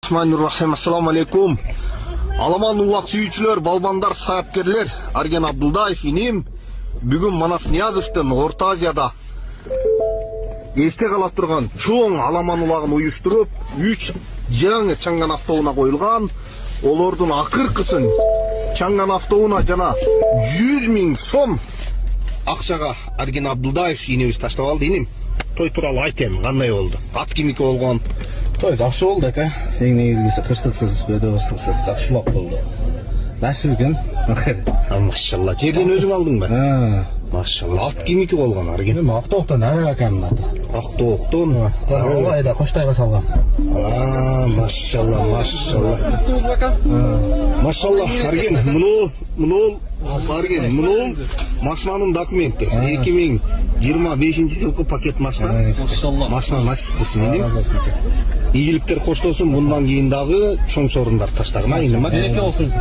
Bismillahirrahmanirrahim. Assalamu alaikum. Аламан улак сүйүүчүлөр, балбандар, саяпкерлер, Арген Абдулдаев иним. Бүгүн Манас Ниязовдун Орто Азияда эсте калап турган чоң аламан улагын уюштуруп, 3 жаңы чаңган автоуна коюлган. Олордун акыркысын чаңган автоуна жана 100 000 сом акчага Арген Абдулдаев инебиз таштап алды иним. Той тууралуу айтем, кандай болду? Ат кимики болгон? Той жакшы болду ака. Эң негизгиси кырсыксыз, өдө-кырсыксыз жакшылап болду. Насип экен. Машалла. Жерден өзүң алдыңбы? Машалла. Ат кимики болгон Арген? Мен Актооктон Арак акамдын аты. Актооктон. Алайда Коштайга салгам. Машалла, машалла. Машалла, Арген, муну Арген, муну машинанын документи. 2025-жылкы пакет машина. Машина насип кылсын иним. Ийгиликтер коштосун, мындан кийин дагы чоң сорундар таштагына иним. Береке болсун.